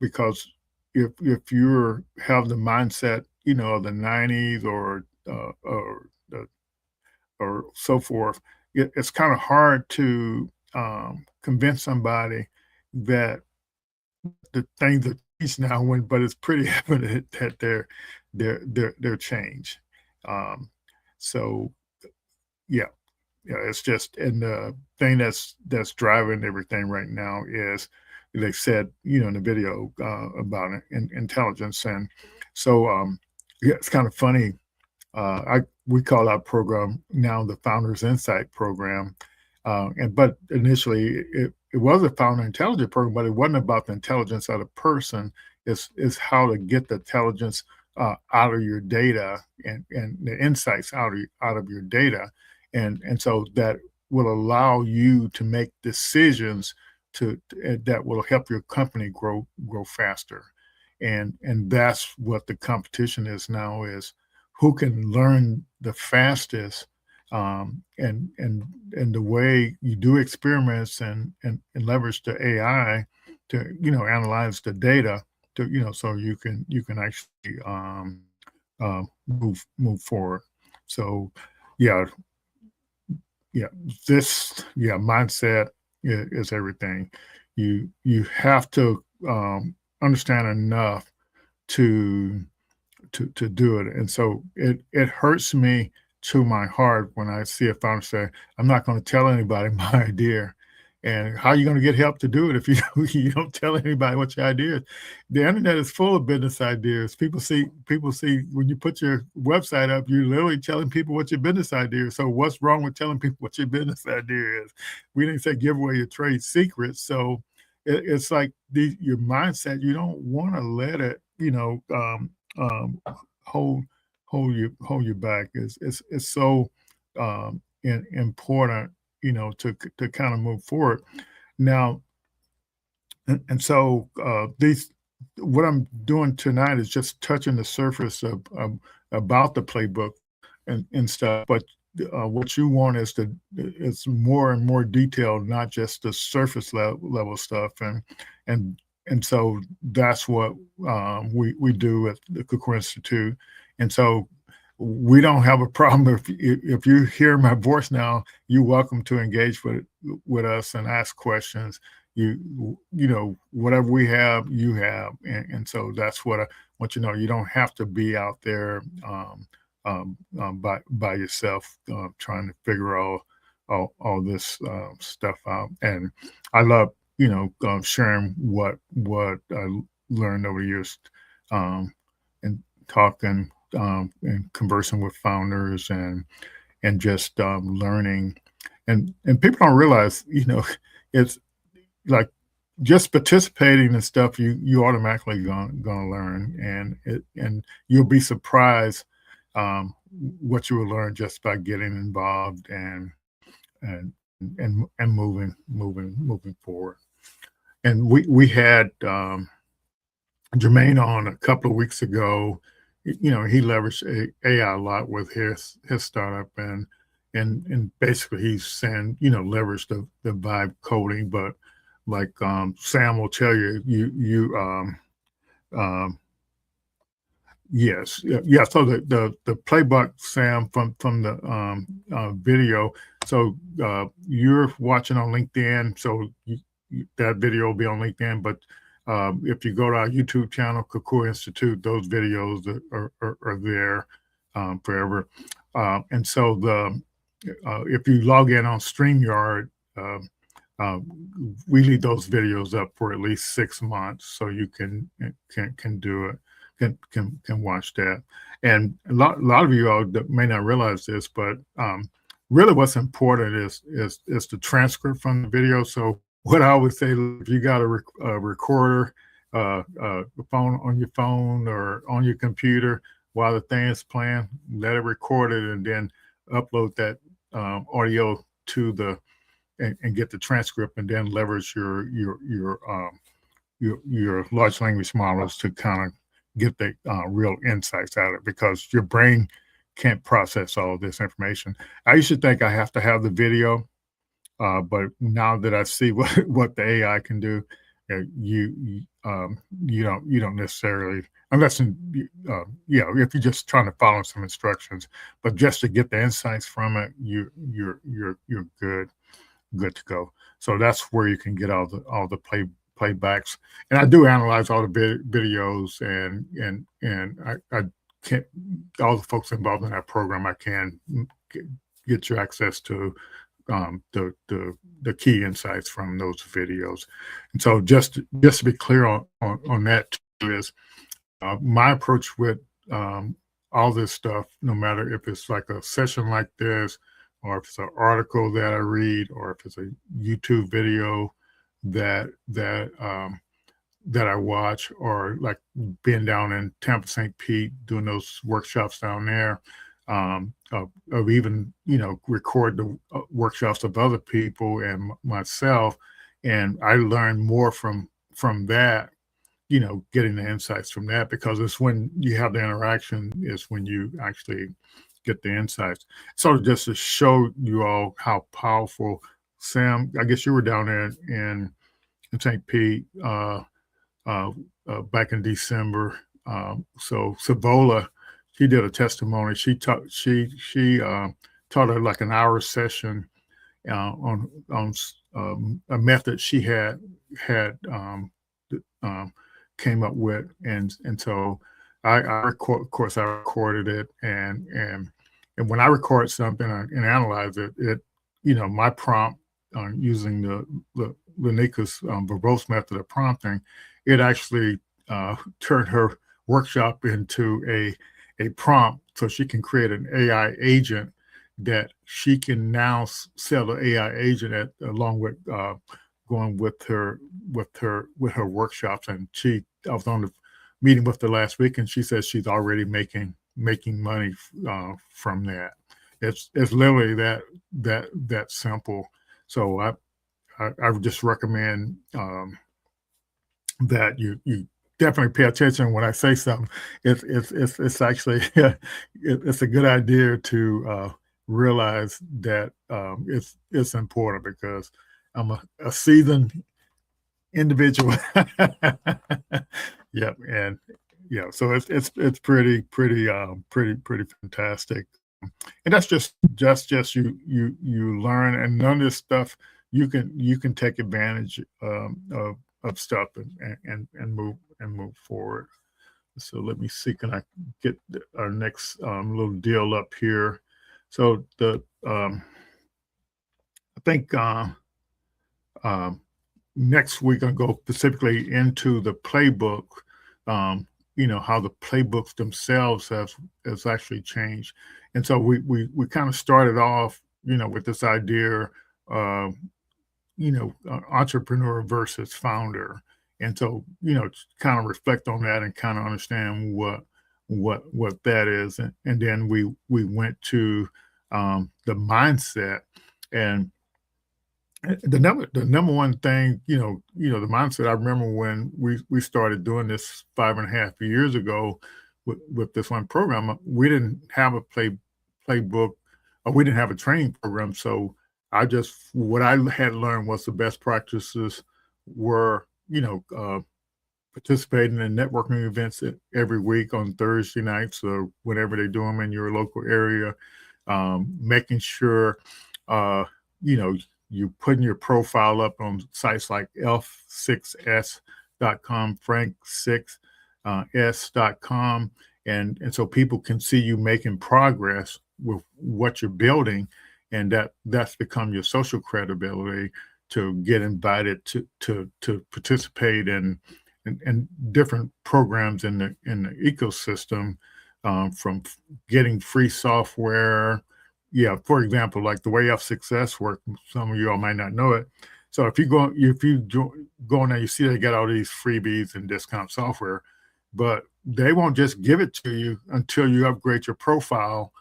because if you have the mindset of the 90s or so forth, it's kind of hard to convince somebody that the things that teach now but it's pretty evident that they're changed. So yeah, it's just, and the thing that's driving everything right now is, they said, in the video about intelligence. And so yeah, it's kind of funny. We call our program now the Founders Insight Program. But initially it was a founder intelligence program, but it wasn't about the intelligence of the person. It's how to get the intelligence out of your data and the insights out of your data. And so that will allow you to make decisions that will help your company grow faster. And that's what the competition is now, is who can learn the fastest. And the way you do experiments and leverage the AI to analyze the data to so you can actually move forward. So mindset is everything. You have to understand enough to do it. And so it hurts me to my heart when I see a founder say, I'm not going to tell anybody my idea. And how are you going to get help to do it if you don't tell anybody what your idea is? The internet is full of business ideas. People see when you put your website up, you're literally telling people what your business idea is. So what's wrong with telling people what your business idea is? We didn't say give away your trade secrets. So it's like your mindset. You don't want to let it, hold you back. It's so important, to kind of move forward now. And so what I'm doing tonight is just touching the surface of about the playbook and stuff. But what you want is it's more and more detailed, not just the surface level stuff. And so that's what we do at the Cooker Institute. And so we don't have a problem if you hear my voice now. You're welcome to engage with us and ask questions. whatever we have, you have, and so that's what I want you to know. You don't have to be out there by yourself trying to figure all this stuff out. And I love sharing what I learned over the years, and talking and conversing with founders and just learning. And people don't realize, it's like just participating in stuff you automatically gonna learn, and you'll be surprised what you will learn just by getting involved and and moving forward. And we had Jermaine on a couple of weeks ago. He leveraged AI a lot with his startup, and basically he's saying, leverage the vibe coding. But like Sam will tell you, yes, yeah. So the playbook, Sam, from the video. So you're watching on LinkedIn, so that video will be on LinkedIn. But if you go to our YouTube channel, Kakua Institute, those videos are there forever. And so if you log in on StreamYard, we leave those videos up for at least 6 months, so you can do it, can watch that. And a lot of you all that may not realize this, but really what's important is the transcript from the video. So what I always say, if you got a recorder, a phone on your phone or on your computer while the thing is playing, let it record it and then upload that audio to and get the transcript, and then leverage your large language models to kind of get the real insights out of it, because your brain can't process all of this information. I used to think I have to have the video, but now that I see what the AI can do, you don't necessarily, unless if you're just trying to follow some instructions, but just to get the insights from it, you're good to go. So that's where you can get all the playbacks. And I do analyze all the videos, and I can't, all the folks involved in that program, I can get you access to the key insights from those videos. And so just to be clear on that too, is my approach with all this stuff, no matter if it's like a session like this, or if it's an article that I read, or if it's a YouTube video that I watch, or like being down in Tampa, St. Pete, doing those workshops down there, of even, record the workshops of other people and myself. And I learn more from that, getting the insights from that, because it's when you have the interaction is when you actually get the insights. So just to show you all how powerful, Sam, I guess you were down there in St. Pete back in December. So Savola, she did a testimony. She taught her like an hour session on a method she had came up with, and so I record, of course, I recorded it, and when I record something and analyze it, my prompt using the Lanika's verbose method of prompting, it actually turned her workshop into a prompt, so she can create an AI agent that she can now sell the AI agent along with going with her workshops. And I was on the meeting with her last week, and she says she's already making money from that. It's literally that simple. So I would just recommend that you definitely pay attention when I say something. It's actually it's a good idea to realize that it's important, because I'm a seasoned individual. Yep, and so it's pretty fantastic. And that's just you learn, and none of this stuff you can take advantage of stuff and move forward. So let me see, can I get our next little deal up here? So I think next week I'll go specifically into the playbook. How the playbooks themselves has actually changed, and so we kind of started off, with this idea, entrepreneur versus founder, and so kind of reflect on that and kind of understand what that is, and then we went to the mindset. And the number one thing, the mindset. I remember when we started doing this 5.5 years ago with this one program. We didn't have a playbook, or we didn't have a training program. So what I had learned was the best practices were, participating in networking events every week on Thursday nights or whenever they do them in your local area, making sure, you putting your profile up on sites like f6s.com, frank6s.com, and so people can see you making progress with what you're building, and that's become your social credibility to get invited to participate in different programs in the ecosystem, from getting free software. Yeah, for example, like the way F6S works, some of you all might not know it. So if you go in there, you see they got all these freebies and discount software, but they won't just give it to you until you upgrade your profile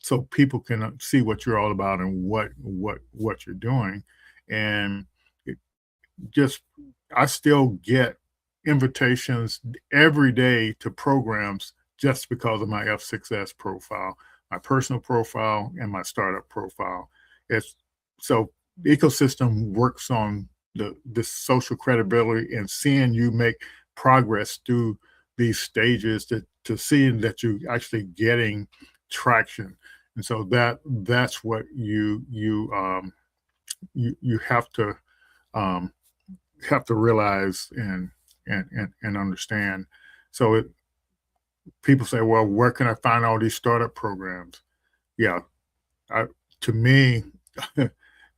so people can see what you're all about and what you're doing. And I still get invitations every day to programs just because of my F6S profile, my personal profile, and my startup profile. So the ecosystem works on this social credibility and seeing you make progress through these stages to seeing that you're actually getting traction. And so that's what you have to realize and understand. So people say, well, where can I find all these startup programs? Yeah, to me,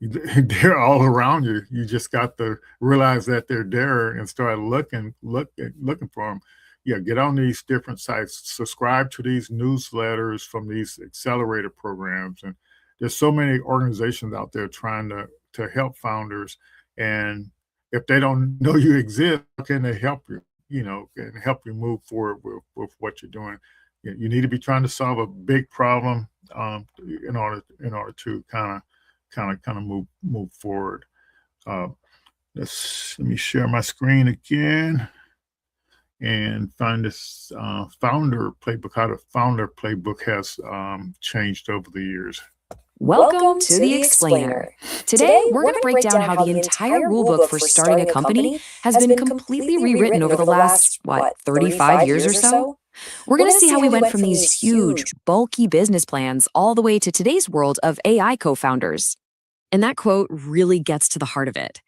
they're all around you. You just got to realize that they're there and start looking for them. Yeah, get on these different sites, subscribe to these newsletters from these accelerator programs, and there's so many organizations out there trying to help founders. And if they don't know you exist, how can they help you? And help you move forward with what you're doing. You need to be trying to solve a big problem in order to kind of move forward. Let me share my screen again and find this founder playbook. How the founder playbook has changed over the years. Welcome to The Explainer. Today, we're going to break down how the entire rulebook for starting a company has been completely rewritten over the last, 35 years or so? We're going to see how we went from these huge, bulky business plans all the way to today's world of AI co-founders. And that quote really gets to the heart of it.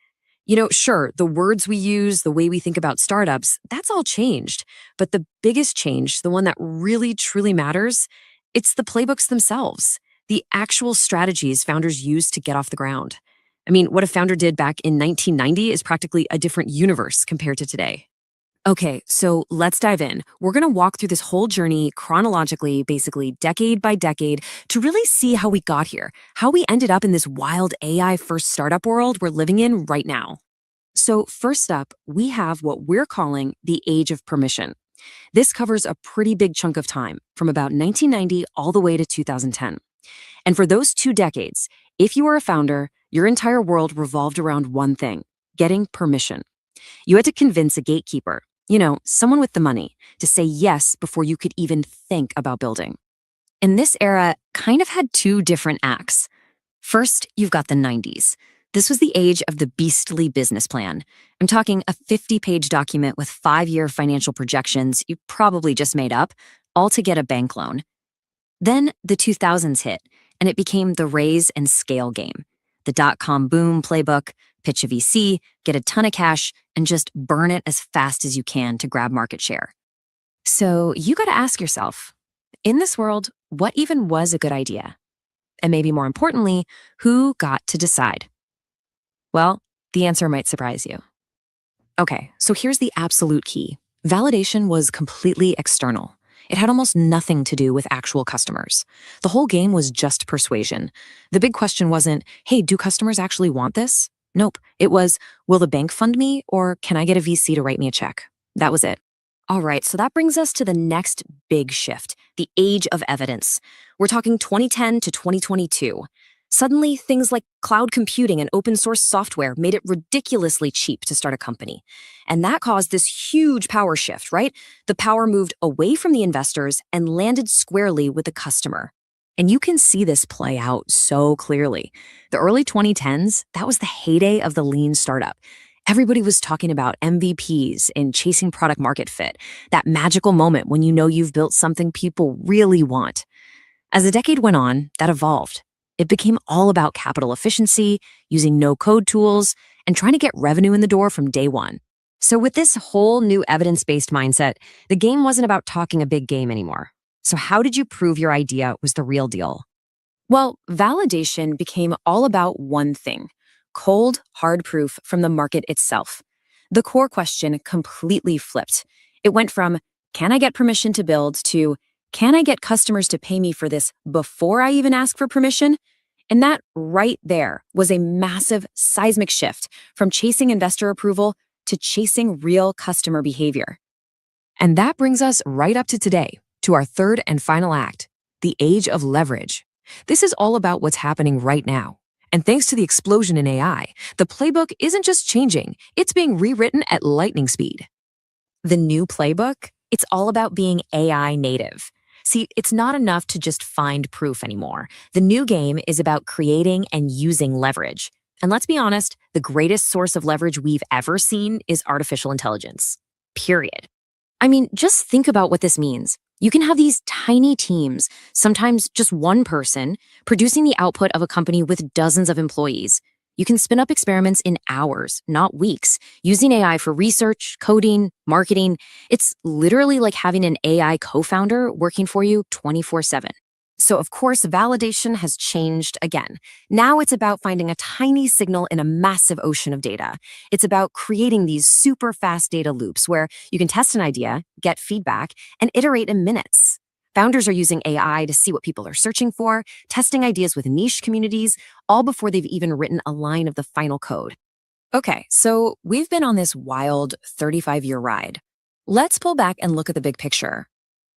Sure, the words we use, the way we think about startups, that's all changed. But the biggest change, the one that really, truly matters, it's the playbooks themselves. The actual strategies founders use to get off the ground. I mean, what a founder did back in 1990 is practically a different universe compared to today. Okay, so let's dive in. We're going to walk through this whole journey chronologically, basically decade by decade, to really see how we got here, how we ended up in this wild AI-first startup world we're living in right now. So first up, we have what we're calling the age of permission. This covers a pretty big chunk of time, from about 1990 all the way to 2010. And for those 2 decades, if you were a founder, your entire world revolved around one thing: getting permission. You had to convince a gatekeeper, someone with the money, to say yes before you could even think about building. And this era kind of had 2 different acts. First, you've got the 90s. This was the age of the beastly business plan. I'm talking a 50-page document with 5-year financial projections you probably just made up, all to get a bank loan. Then the 2000s hit, and it became the raise and scale game. the dot-com boom playbook, pitch a VC, get a ton of cash, and just burn it as fast as you can to grab market share. So you got to ask yourself, in this world, what even was a good idea? And maybe more importantly, who got to decide? Well, the answer might surprise you. Okay, so here's the absolute key. Validation was completely external. It had almost nothing to do with actual customers. The whole game was just persuasion. The big question wasn't, hey, do customers actually want this? Nope. It was, will the bank fund me, or can I get a VC to write me a check? That was it. All right, so that brings us to the next big shift, the age of evidence. We're talking 2010 to 2022. Suddenly, things like cloud computing and open source software made it ridiculously cheap to start a company. And that caused this huge power shift, right? The power moved away from the investors and landed squarely with the customer. And you can see this play out so clearly. The early 2010s, that was the heyday of the lean startup. Everybody was talking about MVPs and chasing product market fit, that magical moment when you know you've built something people really want. As the decade went on, that evolved. It became all about capital efficiency, using no-code tools, and trying to get revenue in the door from day one. So with this whole new evidence-based mindset, the game wasn't about talking a big game anymore. So how did you prove your idea was the real deal? Well, validation became all about one thing: cold, hard proof from the market itself. The core question completely flipped. It went from, can I get permission to build, to, can I get customers to pay me for this before I even ask for permission? And that right there was a massive seismic shift from chasing investor approval to chasing real customer behavior. And that brings us right up to today, to our third and final act, the age of leverage. This is all about what's happening right now. And thanks to the explosion in AI, the playbook isn't just changing, it's being rewritten at lightning speed. The new playbook, it's all about being AI native. See, it's not enough to just find proof anymore. The new game is about creating and using leverage. And let's be honest, the greatest source of leverage we've ever seen is artificial intelligence. Period. I mean, just think about what this means. You can have these tiny teams, sometimes just one person, producing the output of a company with dozens of employees. You can spin up experiments in hours, not weeks, using AI for research, coding, marketing. It's literally like having an AI co-founder working for you 24/7. So of course, validation has changed again. Now it's about finding a tiny signal in a massive ocean of data. It's about creating these super fast data loops where you can test an idea, get feedback, and iterate in minutes. Founders are using AI to see what people are searching for, testing ideas with niche communities, all before they've even written a line of the final code. Okay, so we've been on this wild 35-year ride. Let's pull back and look at the big picture.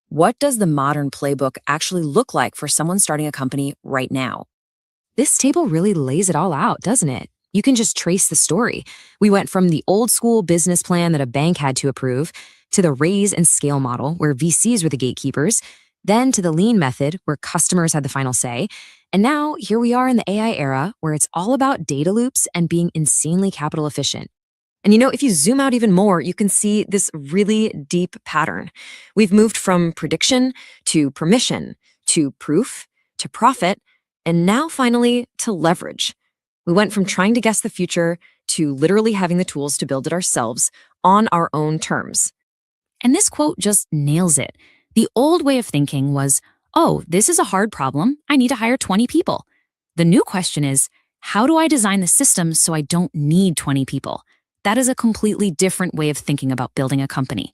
What does the modern playbook actually look like for someone starting a company right now? This table really lays it all out, doesn't it? You can just trace the story. We went from the old school business plan that a bank had to approve, to the raise and scale model where VCs were the gatekeepers, then to the lean method where customers had the final say. And now here we are in the AI era where it's all about data loops and being insanely capital efficient. And if you zoom out even more, you can see this really deep pattern. We've moved from prediction to permission to proof to profit, and now finally to leverage. We went from trying to guess the future to literally having the tools to build it ourselves on our own terms. And this quote just nails it. The old way of thinking was, oh, this is a hard problem. I need to hire 20 people. The new question is, how do I design the system so I don't need 20 people? That is a completely different way of thinking about building a company.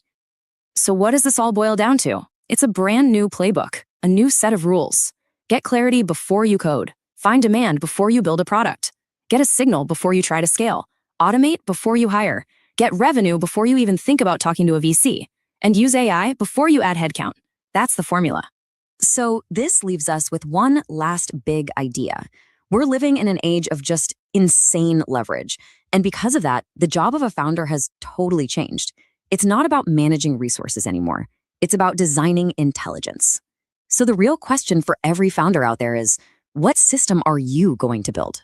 So what does this all boil down to? It's a brand new playbook, a new set of rules. Get clarity before you code. Find demand before you build a product. Get a signal before you try to scale. Automate before you hire. Get revenue before you even think about talking to a VC. And use AI before you add headcount. That's the formula. So this leaves us with one last big idea. We're living in an age of just insane leverage. And because of that, the job of a founder has totally changed. It's not about managing resources anymore. It's about designing intelligence. So the real question for every founder out there is, what system are you going to build?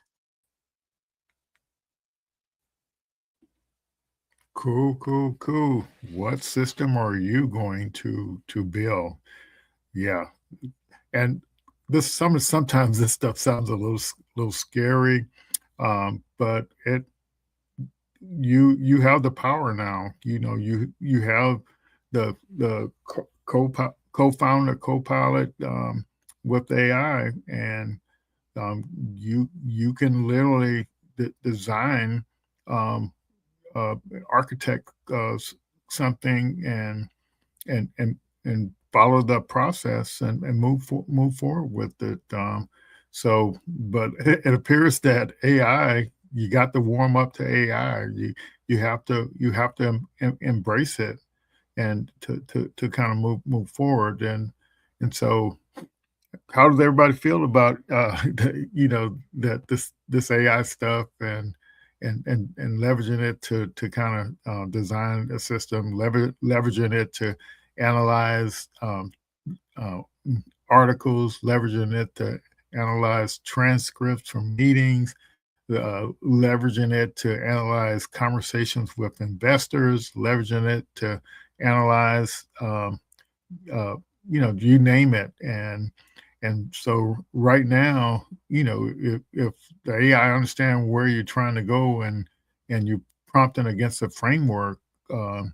Cool. What system are you going to build? Yeah. And sometimes this stuff sounds a little scary. but you have the power now. You have the co-founder, co-pilot with AI, and you can literally design, um, architect something, and follow the process, and move forward with it. But it appears that AI, you got to warm up to AI. You have to embrace it, and to kind of move forward. And so, how does everybody feel about that this AI stuff, and leveraging it to kind of design a system, leveraging it to analyze uh, articles, leveraging it to analyze transcripts from meetings, leveraging it to analyze conversations with investors, leveraging it to analyze, you name it. And so right now, if the AI understand where you're trying to go, and you prompt it against a framework, um,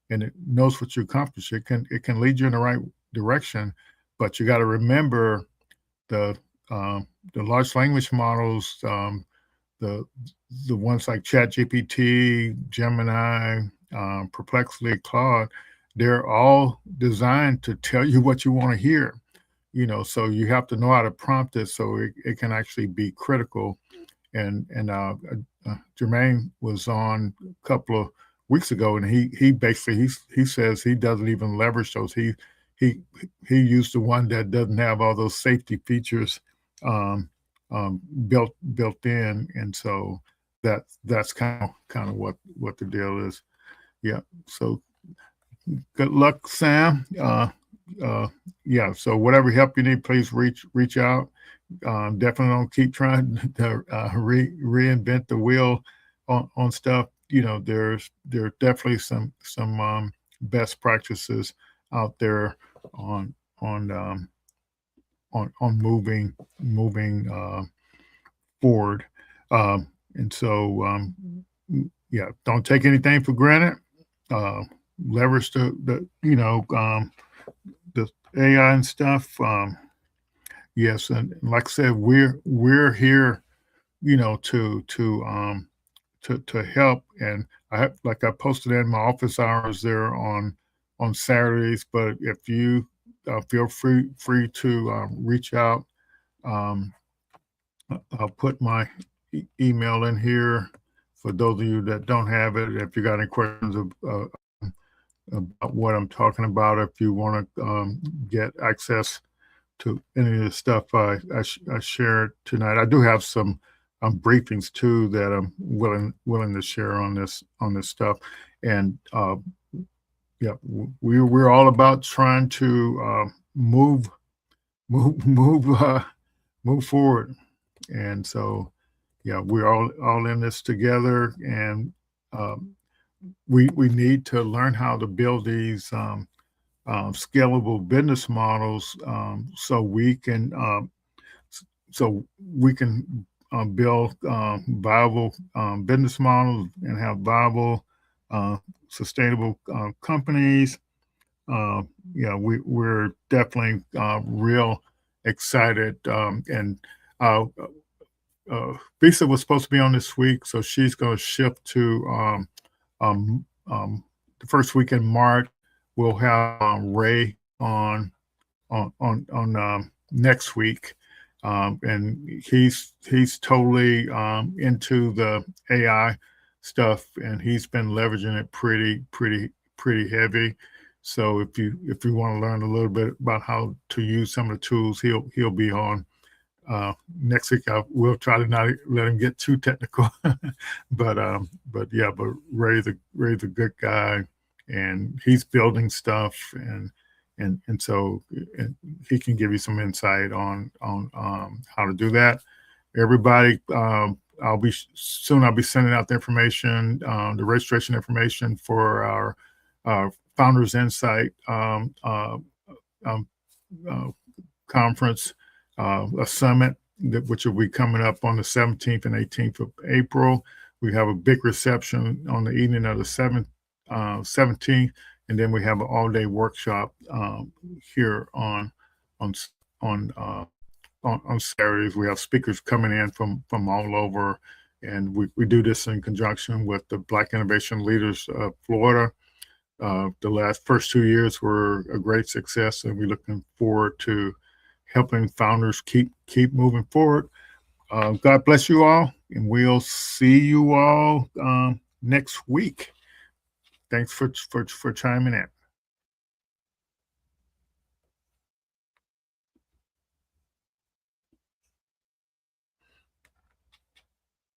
and it knows what you accomplish, it can lead you in the right direction. But you got to remember the the large language models, the the ones like ChatGPT, Gemini, Perplexity, Claude. They're all designed to tell you what you want to hear. So you have to know how to prompt it, so it can actually be critical. And Jermaine was on a couple of weeks ago, and he basically he says he doesn't even leverage those. He he used the one that doesn't have all those safety features, um, built in. And so that's kind of what the deal is. Yeah. So good luck, Sam. Yeah. So whatever help you need, please reach out. Definitely don't keep trying to reinvent the wheel on stuff. There are definitely some best practices out there on on on moving forward. And so, yeah, don't take anything for granted. Uh, Leverage the AI and stuff. Yes, and like I said, we're here, to help. And I posted in my office hours there on Saturdays. But if you feel free to reach out. Um, I'll put my email in here for those of you that don't have it. If you got any questions about what I'm talking about, if you want to get access to any of the stuff I shared tonight, I do have some briefings too that I'm willing to share on this stuff. And yeah, we're all about trying to move move move move forward. And so, yeah, we're all in this together, and um, we need to learn how to build these scalable business models, so we can build viable business models, and have viable, uh, sustainable companies. Yeah, we're definitely real excited, and uh, Lisa was supposed to be on this week, so she's going to shift to the first week in March. We'll have Ray on next week, and he's totally into the AI stuff, and he's been leveraging it pretty heavy. So if you want to learn a little bit about how to use some of the tools, he'll be on next week. I will try to not let him get too technical, but yeah, but Ray's a good guy, and he's building stuff, and so he can give you some insight on how to do that. Everybody, I'll be sending out the information, the registration information for our Founders Insight um, conference, a summit, which will be coming up on the 17th and 18th of April. We have a big reception on the evening of the 17th, and then we have an all-day workshop here on Saturdays. We have speakers coming in from all over, and we do this in conjunction with the Black Innovation Leaders of Florida. The first 2 years were a great success, and we're looking forward to helping founders keep moving forward. God bless you all, and we'll see you all next week. Thanks for chiming in.